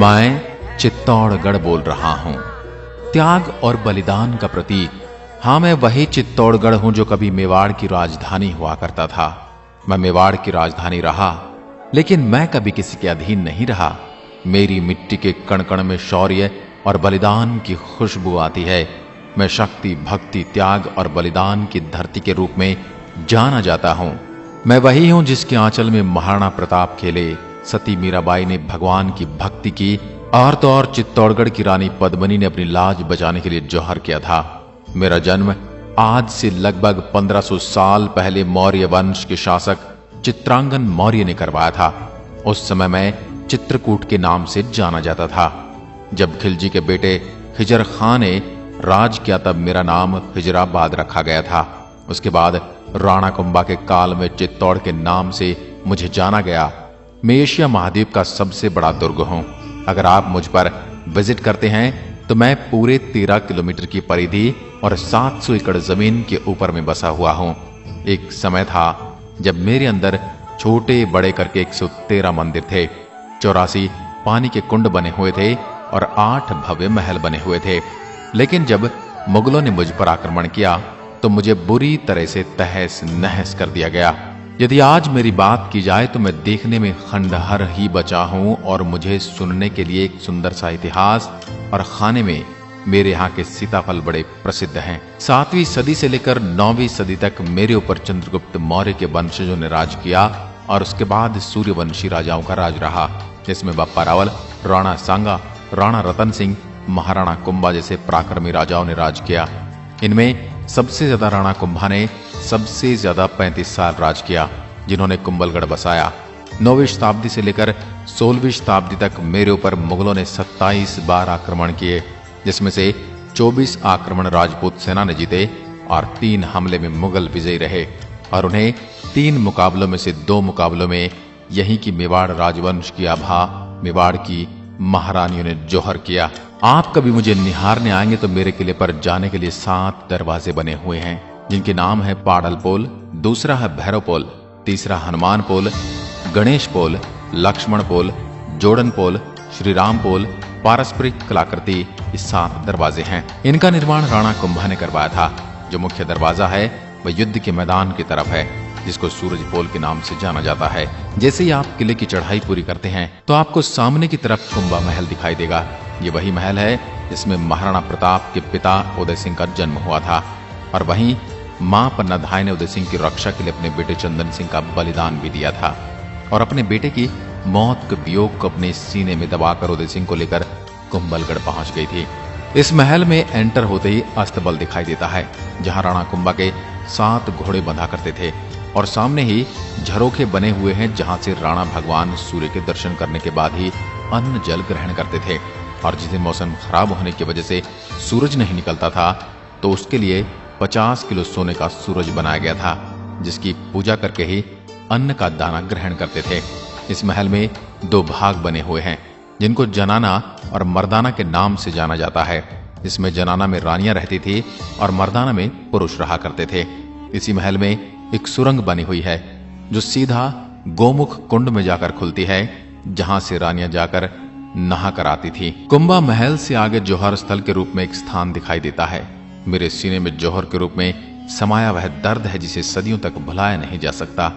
मैं चित्तौड़गढ़ बोल रहा हूं, त्याग और बलिदान का प्रतीक। हां, मैं वही चित्तौड़गढ़ हूं जो कभी मेवाड़ की राजधानी हुआ करता था। मैं मेवाड़ की राजधानी रहा, लेकिन मैं कभी किसी के अधीन नहीं रहा। मेरी मिट्टी के कण कण में शौर्य और बलिदान की खुशबू आती है। मैं शक्ति, भक्ति, त्याग और बलिदान की धरती के रूप में जाना जाता हूं। मैं वही हूं जिसके आंचल में महाराणा प्रताप खेले, सती मीराबाई ने भगवान की भक्ति की और तो और चित्तौड़गढ़ की रानी पद्मिनी ने अपनी लाज बचाने के लिए जौहर किया था। मेरा जन्म आज से लगभग 1500 साल पहले मौर्य वंश के शासक चित्रांगन मौर्य ने करवाया था। उस समय मैं चित्रकूट के नाम से जाना जाता था। जब खिलजी के बेटे हिजर खान ने राज किया तब मेरा नाम हिजराबाद रखा गया था। उसके बाद राणा कुंभा के काल में चित्तौड़ के नाम से मुझे जाना गया। मैं एशिया महाद्वीप का सबसे बड़ा दुर्ग हूं। अगर आप मुझ पर विजिट करते हैं तो मैं पूरे 13 किलोमीटर की परिधि और 700 एकड़ जमीन के ऊपर में बसा हुआ हूं। एक समय था जब मेरे अंदर छोटे बड़े करके 113 मंदिर थे, 84 पानी के कुंड बने हुए थे और 8 भव्य महल बने हुए थे। लेकिन जब मुगलों ने मुझ पर आक्रमण किया तो मुझे बुरी तरह से तहस नहस कर दिया गया। यदि आज मेरी बात की जाए तो मैं देखने में खंडहर ही बचा हूं और मुझे सुनने के लिए एक सुंदर सा इतिहास और खाने में मेरे यहाँ के सीताफल बड़े प्रसिद्ध हैं। 7वीं सदी से लेकर 9वीं सदी तक मेरे ऊपर चंद्रगुप्त मौर्य के वंशजों ने राज किया और उसके बाद सूर्यवंशी राजाओं का राज रहा, जिसमें बप्पा रावल, राणा सांगा, राणा रतन सिंह, महाराणा कुंभा जैसे पराक्रमी राजाओं ने राज किया। इनमें सबसे ज्यादा राणा कुंभा ने सबसे ज्यादा 35 साल राज किया, जिन्होंने कुंभलगढ़ बसाया। 9वीं शताब्दी से लेकर 16वीं शताब्दी तक मेरे ऊपर मुगलों ने 27 बार आक्रमण किए, जिसमें से 24 आक्रमण राजपूत सेना ने जीते और 3 हमले में मुगल विजयी रहे और उन्हें 3 मुकाबलों में से 2 मुकाबलों में यहीं की मेवाड़ राजवंश की आभा मेवाड़ की महारानियों ने जौहर किया। आप कभी मुझे निहारने आएंगे तो मेरे किले पर जाने के लिए 7 दरवाजे बने हुए हैं, जिनके नाम है पाडल पोल, दूसरा है भैरव पोल, तीसरा हनुमान पोल, गणेश पोल, लक्ष्मण पोल, जोड़न पोल, श्री राम पोल, पारस्परिक कलाकृति। ये 7 दरवाजे हैं। इनका निर्माण राणा कुंभा ने करवाया था। जो मुख्य दरवाजा है वह युद्ध के मैदान की तरफ है, जिसको सूरज पोल के नाम से जाना जाता है। जैसे ही आप किले की चढ़ाई पूरी करते हैं तो आपको सामने की तरफ कुंभा महल दिखाई देगा। ये वही महल है जिसमें महाराणा प्रताप के पिता उदय सिंह का जन्म हुआ था और वहीं मां पन्नाधाय ने उदय सिंह की रक्षा के लिए अपने बेटे चंदन सिंह का बलिदान भी दिया था और अपने बेटे की मौत के वियोग को अपने सीने में दबाकर उदय सिंह को लेकर कुंभलगढ़ पहुंच गई थी। इस महल में एंटर होते ही अस्तबल दिखाई देता है, जहां राणा कुंभा के 7 घोड़े बंधा करते थे और सामने ही झरोखे बने हुए हैं, जहां से राणा भगवान सूर्य के दर्शन करने के बाद ही अन्न जल ग्रहण करते थे। और जिस दिन मौसम खराब होने की वजह से सूरज नहीं निकलता था तो उसके लिए 50 किलो सोने का सूरज बनाया गया था, जिसकी पूजा करके ही अन्न का दाना ग्रहण करते थे। इस महल में 2 भाग बने हुए हैं, जिनको जनाना और मर्दाना के नाम से जाना जाता है। इसमें जनाना में रानियां रहती थी और मर्दाना में पुरुष रहा करते थे। इसी महल में एक सुरंग बनी हुई है जो सीधा गोमुख कुंड में जाकर खुलती है, जहां से रानियां जाकर नहा कर आती थी। कुंभा महल से आगे जौहर स्थल के रूप में एक स्थान दिखाई देता है। मेरे सीने में जौहर के रूप में समाया वह दर्द है जिसे सदियों तक भुलाया नहीं जा सकता।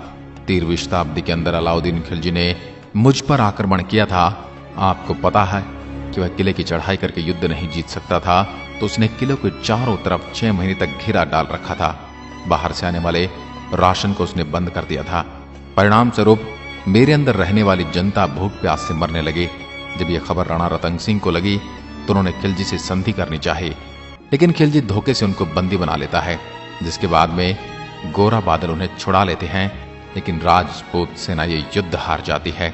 13वीं शताब्दी के अंदर अलाउद्दीन खिलजी ने मुझ पर आक्रमण किया था। आपको पता है कि वह किले की चढ़ाई करके युद्ध नहीं जीत सकता था, तो उसने किले के चारों तरफ 6 महीने तक घेरा डाल रखा था। बाहर से आने वाले राशन को उसने बंद कर दिया था। परिणाम स्वरूप मेरे अंदर रहने वाली जनता भूख प्यास से मरने लगी। जब यह खबर राणा रतन सिंह को लगी तो उन्होंने खिलजी से संधि करनी चाही, लेकिन खिलजी धोखे से उनको बंदी बना लेता है, जिसके बाद में गोरा बादल उन्हें छुड़ा लेते हैं। लेकिन राजपूत सेना ये युद्ध हार जाती है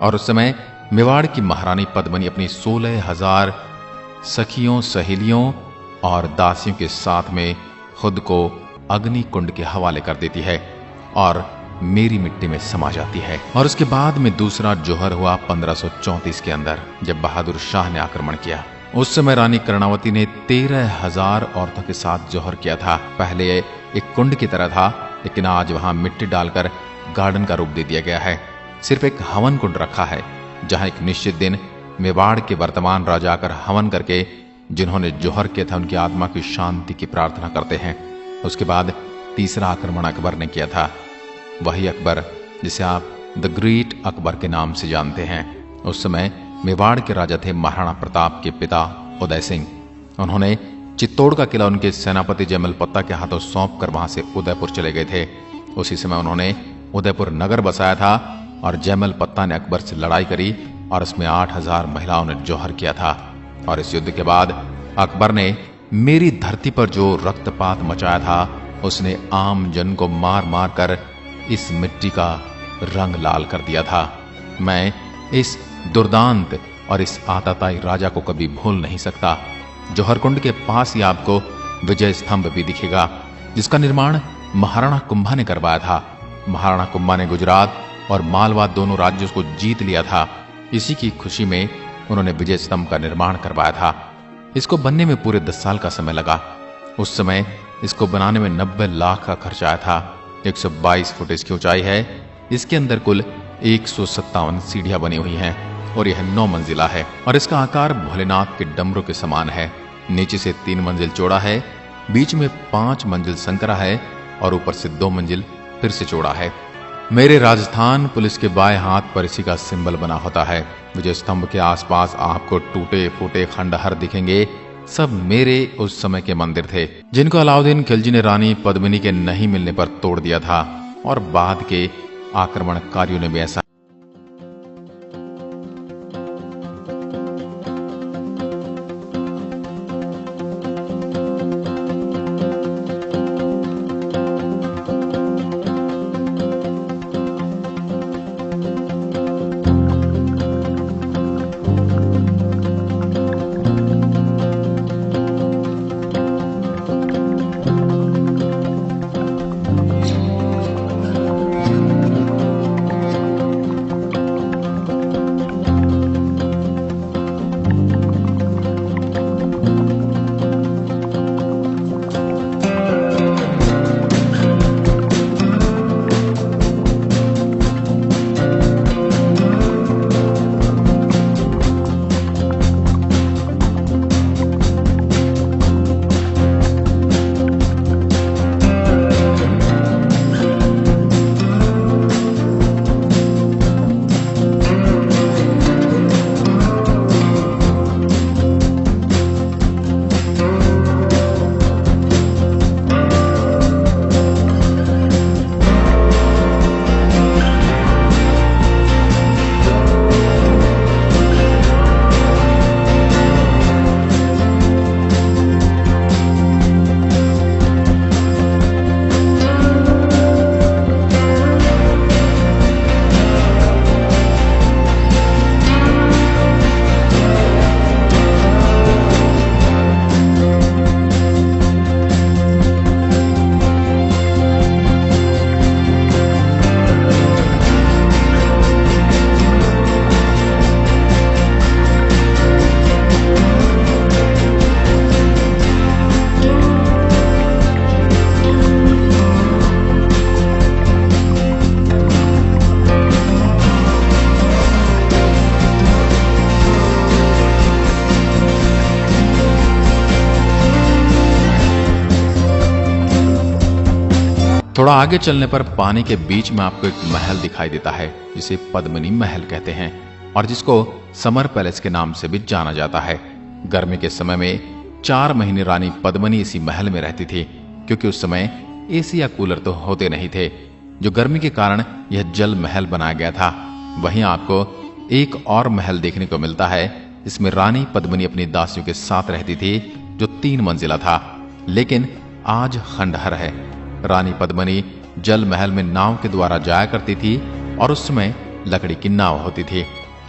और उस समय मेवाड़ की महारानी पद्मिनी अपनी 16,000 सखियों, सहेलियों और दासियों के साथ में खुद को अग्नि कुंड के हवाले कर देती है और मेरी मिट्टी में समा जाती है। और उसके बाद में दूसरा जौहर हुआ 1534 के अंदर, जब बहादुर शाह ने आक्रमण किया। उस समय रानी कर्णावती ने 13,000 औरतों के साथ जौहर किया था। पहले एक कुंड की तरह था, लेकिन आज वहां मिट्टी डालकर गार्डन का रूप दे दिया गया है। सिर्फ एक हवन कुंड रखा है, जहां एक निश्चित दिन मेवाड़ के वर्तमान राजा आकर हवन करके जिन्होंने जोहर किया था उनकी आत्मा की शांति की प्रार्थना करते हैं। उसके बाद तीसरा आक्रमण अकबर ने किया था, वही अकबर जिसे आप द ग्रेट अकबर के नाम से जानते हैं। उस समय मेवाड़ के राजा थे महाराणा प्रताप के पिता उदय सिंह। उन्होंने चित्तौड़ का किला उनके सेनापति जयमल पत्ता के हाथों सौंप कर वहां से उदयपुर चले गए थे। उसी समय उन्होंने उदयपुर नगर बसाया था और जयमल पत्ता ने अकबर से लड़ाई करी और उसमें 8000 महिलाओं ने जौहर किया था। और इस युद्ध के बाद अकबर ने मेरी धरती पर जो रक्तपात मचाया था उसने आम जन को मार मार कर इस मिट्टी का रंग लाल कर दिया था। मैं इस दुर्दांत और इस आताताई राजा को कभी भूल नहीं सकता। जौहरकुंड के पास ही आपको विजय स्तंभ भी दिखेगा, जिसका निर्माण महाराणा कुंभा ने करवाया था। महाराणा कुंभा ने गुजरात और मालवा दोनों राज्यों को जीत लिया था। इसी की खुशी में उन्होंने विजय स्तंभ का निर्माण करवाया था। इसको बनने में पूरे 10 साल का समय लगा। उस समय इसको बनाने में 90 लाख का खर्च आया था। 122 फुट इसकी ऊंचाई है। इसके अंदर कुल 157 सीढ़ियां बनी हुई हैं और यह 9 मंजिला है और इसका आकार भोलेनाथ के डमरू के समान है। नीचे से 3 मंजिल चौड़ा है, बीच में 5 मंजिल संकरा है और ऊपर से 2 मंजिल फिर से चौड़ा है। मेरे राजस्थान पुलिस के बाएं हाथ पर इसी का सिंबल बना होता है। विजय स्तंभ के आसपास आपको टूटे फूटे खंडहर दिखेंगे। सब मेरे उस समय के मंदिर थे, जिनको अलाउद्दीन खिलजी ने रानी पद्मिनी के नहीं मिलने पर तोड़ दिया था और बाद के आक्रमणकारियों ने भी ऐसा। थोड़ा आगे चलने पर पानी के बीच में आपको एक महल दिखाई देता है, जिसे पद्मिनी महल कहते हैं और जिसको समर पैलेस के नाम से भी जाना जाता है। गर्मी के समय में 4 महीने रानी पद्मिनी इसी महल में रहती थी, क्योंकि उस समय एसी या कूलर तो होते नहीं थे, जो गर्मी के कारण यह जल महल बनाया गया था। वहीं आपको एक और महल देखने को मिलता है, इसमें रानी पद्मिनी अपनी दासियों के साथ रहती थी, जो 3 मंजिला था, लेकिन आज खंडहर है। रानी पद्मिनी जल महल में नाव के द्वारा जाया करती थी और उस समय लकड़ी की नाव होती थी।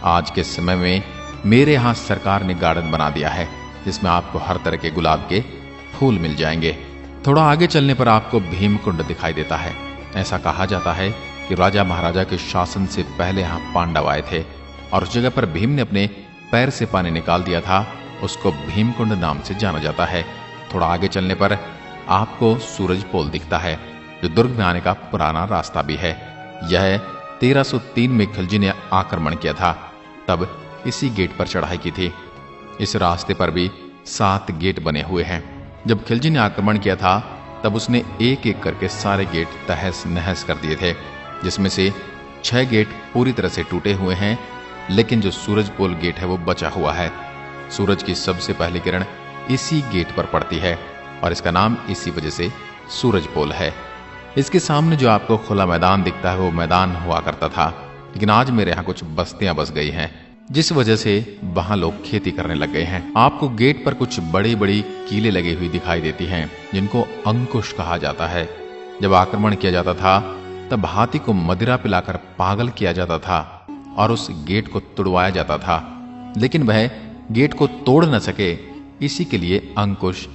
आज के समय में मेरे यहाँ सरकार ने गार्डन बना दिया है, जिसमें आपको हर तरह के गुलाब के फूल मिल जाएंगे। थोड़ा आगे चलने पर आपको भीमकुंड दिखाई देता है। ऐसा कहा जाता है कि राजा महाराजा के शासन से पहले यहाँ पांडव आए थे और उस जगह पर भीम ने अपने पैर से पानी निकाल दिया था। उसको भीमकुंड नाम से जाना जाता है। थोड़ा आगे चलने पर आपको सूरज पोल दिखता है, जो दुर्ग में आने का पुराना रास्ता भी है। यह 1303 में खिलजी ने आक्रमण किया था। तब इसी गेट पर चढ़ाई की थी। इस रास्ते पर भी 7 गेट बने हुए हैं। जब खिलजी ने आक्रमण किया था तब उसने एक एक करके सारे गेट तहस नहस कर दिए थे, जिसमें से 6 गेट पूरी तरह से टूटे हुए हैं, लेकिन जो सूरज पोल गेट है वो बचा हुआ है। सूरज की सबसे पहली किरण इसी गेट पर पड़ती है और इसका नाम इसी वजह से सूरज पोल है। इसके सामने जो आपको खुला मैदान दिखता है वो मैदान हुआ करता था, लेकिन आज मेरे यहाँ कुछ बस्तियां बस गई हैं, जिस वजह से वहां लोग खेती करने लग गए हैं। आपको गेट पर कुछ बड़ी बड़ी कीलें लगी हुई दिखाई देती हैं, जिनको अंकुश कहा जाता है। जब आक्रमण किया जाता था तब हाथी को मदिरा पिलाकर पागल किया जाता था और उस गेट को तुड़वाया जाता था, लेकिन वह गेट को तोड़ न सके, इसी के लिए अंकुश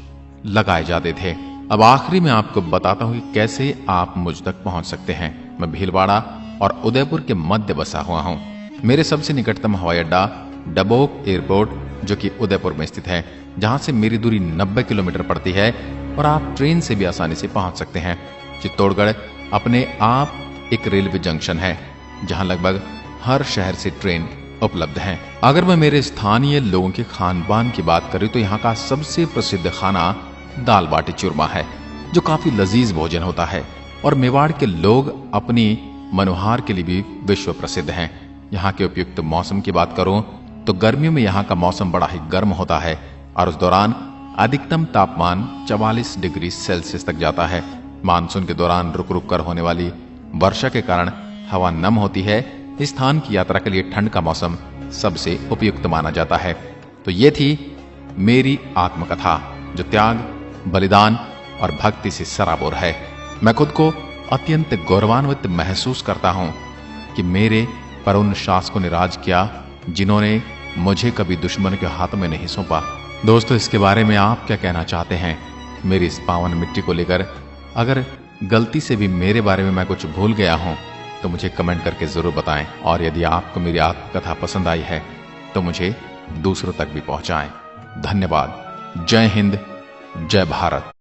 लगाए जाते थे। अब आखिरी में आपको बताता हूं कि कैसे आप मुझ तक पहुंच सकते हैं। मैं भीलवाड़ा और उदयपुर के मध्य बसा हुआ हूं। मेरे सबसे निकटतम हवाई अड्डा डबोक एयरपोर्ट, जो कि उदयपुर में स्थित है, जहां से मेरी दूरी 90 किलोमीटर पड़ती है और आप ट्रेन से भी आसानी से पहुंच सकते हैं। चित्तौड़गढ़ अपने आप एक रेलवे जंक्शन है, जहां लगभग हर शहर से ट्रेन उपलब्ध है। अगर मैं मेरे स्थानीय लोगों के खान पान की बात करूं तो यहाँ का सबसे प्रसिद्ध खाना दाल बाटी चूरमा है, जो काफी लजीज भोजन होता है। और मेवाड़ के लोग अपनी मनोहार के लिए भी विश्व प्रसिद्ध हैं। यहाँ के उपयुक्त मौसम की बात करूं तो गर्मियों में यहाँ का मौसम बड़ा ही गर्म होता है और उस दौरान अधिकतम तापमान 44 डिग्री सेल्सियस तक जाता है। मानसून के दौरान रुक रुक कर होने वाली वर्षा के कारण हवा नम होती है। इस स्थान की यात्रा के लिए ठंड का मौसम सबसे उपयुक्त माना जाता है। तो ये थी मेरी आत्मकथा, जो त्याग, बलिदान और भक्ति से सराबोर है। मैं खुद को अत्यंत गौरवान्वित महसूस करता हूं कि मेरे पर उन शासकों ने राज किया जिन्होंने मुझे कभी दुश्मन के हाथों में नहीं सौंपा। दोस्तों, इसके बारे में आप क्या कहना चाहते हैं मेरी इस पावन मिट्टी को लेकर? अगर गलती से भी मेरे बारे में मैं कुछ भूल गया हूं तो मुझे कमेंट करके जरूर बताएं, और यदि आपको मेरी आत्मकथा पसंद आई है तो मुझे दूसरों तक भी पहुंचाएं। धन्यवाद। जय हिंद, जय भारत।